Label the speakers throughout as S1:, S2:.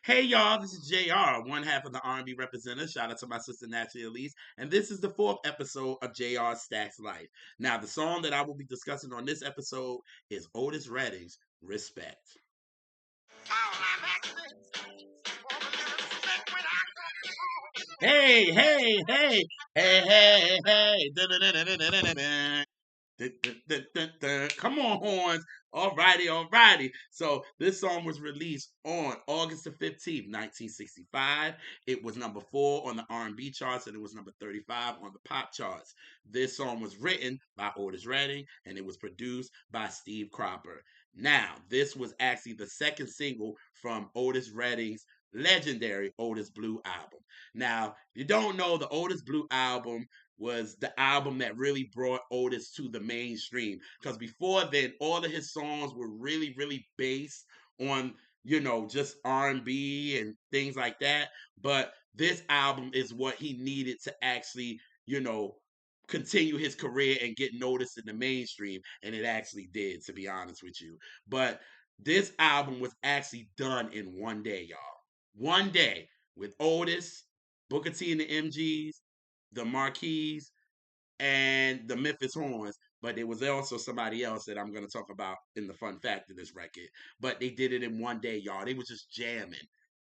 S1: Hey y'all, this is JR, one half of the R&B representative. Shout out to my sister Natalie Elise, and this is the fourth episode of JR Stax Life. Now, the song that I will be discussing on this episode is Otis Redding's "Respect." Hey, hey, hey, hey, hey, hey. Da-da-da-da-da-da-da. Dun. Come on, horns. Alrighty, alrighty. So this song was released on August the 15th, 1965. It was number 4 on the R&B charts, and it was number 35 on the pop charts. This song was written by Otis Redding, and it was produced by Steve Cropper. Now, this was actually the second single from Otis Redding's legendary Otis Blue album. Now, you don't know, the Otis Blue album was the album that really brought Otis to the mainstream. Because before then, all of his songs were really, really based on, just R&B and things like that. But this album is what he needed to actually, continue his career and get noticed in the mainstream. And it actually did, to be honest with you. But this album was actually done in one day, y'all. One day with Otis, Booker T and the MGs, the Marquis, and the Memphis Horns. But there was also somebody else that I'm going to talk about in the fun fact of this record. But they did it in one day, y'all. They was just jamming,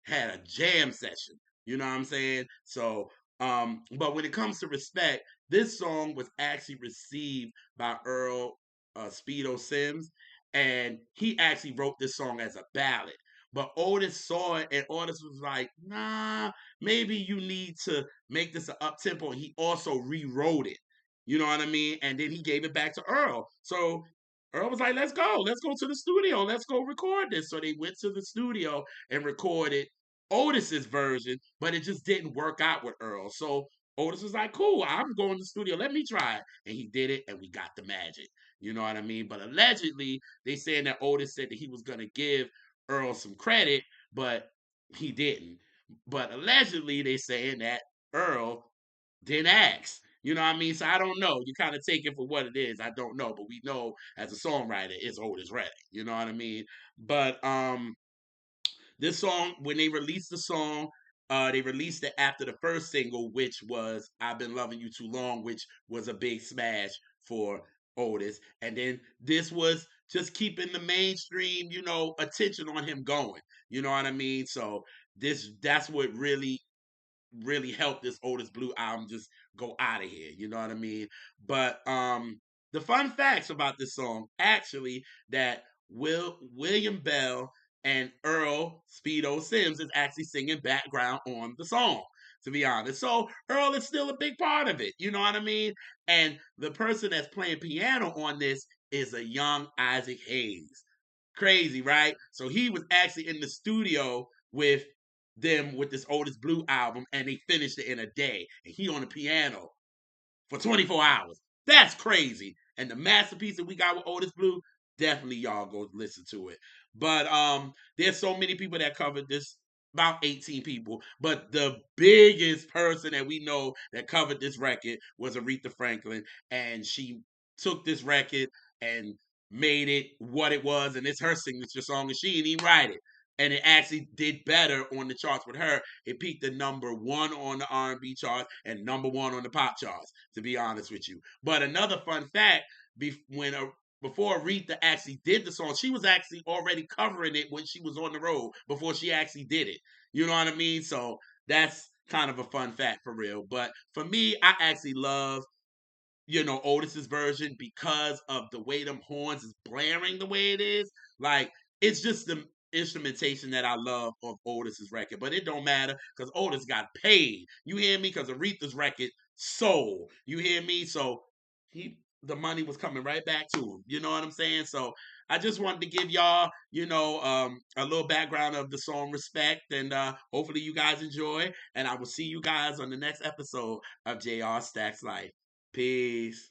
S1: had a jam session. You know what I'm saying? So, but when it comes to respect, this song was actually received by Earl Speedo Sims, and he actually wrote this song as a ballad. But Otis saw it, and Otis was like, "Nah, maybe you need to make this an up tempo." And he also rewrote it. You know what I mean? And then he gave it back to Earl. So Earl was like, "Let's go. Let's go to the studio. Let's go record this." So they went to the studio and recorded Otis's version, but it just didn't work out with Earl. So Otis was like, "Cool, I'm going to the studio. Let me try it." And he did it, and we got the magic. You know what I mean? But allegedly, they saying that Otis said that he was going to give Earl some credit, but he didn't. But allegedly, they saying that Earl didn't ask. You know what I mean? So I don't know. You kind of take it for what it is. I don't know, but we know as a songwriter, it's Otis Redding. You know what I mean? But this song, when they released the song, they released it after the first single, which was "I've Been Loving You Too Long," which was a big smash for Otis. And then this was just keeping the mainstream, attention on him going. You know what I mean? So that's what really helped this Otis Blue album just go out of here. You know what I mean? But the fun facts about this song actually that William Bell and Earl Speedo Sims is actually singing background on the song, to be honest. So Earl is still a big part of it. You know what I mean? And the person that's playing piano on this is a young Isaac Hayes. Crazy, right? So he was actually in the studio with them with this Otis Blue album, and they finished it in a day. And he on the piano for 24 hours. That's crazy. And the masterpiece that we got with Otis Blue, definitely y'all go listen to it. But there's so many people that covered this, about 18 people. But the biggest person that we know that covered this record was Aretha Franklin, and she took this record and made it what it was, and it's her signature song, and she didn't even write it. And it actually did better on the charts with her. It peaked at number 1 on the R&B charts and number 1 on the pop charts, to be honest with you. But another fun fact, before Aretha actually did the song, she was actually already covering it when she was on the road before she actually did it. You know what I mean? So that's kind of a fun fact for real. But for me, I actually love Otis's version because of the way them horns is blaring the way it is. Like, it's just the instrumentation that I love of Otis's record. But it don't matter because Otis got paid. You hear me? Because Aretha's record sold. You hear me? So the money was coming right back to him. You know what I'm saying? So I just wanted to give y'all, a little background of the song Respect. And hopefully you guys enjoy. And I will see you guys on the next episode of JR Stax Life. Peace.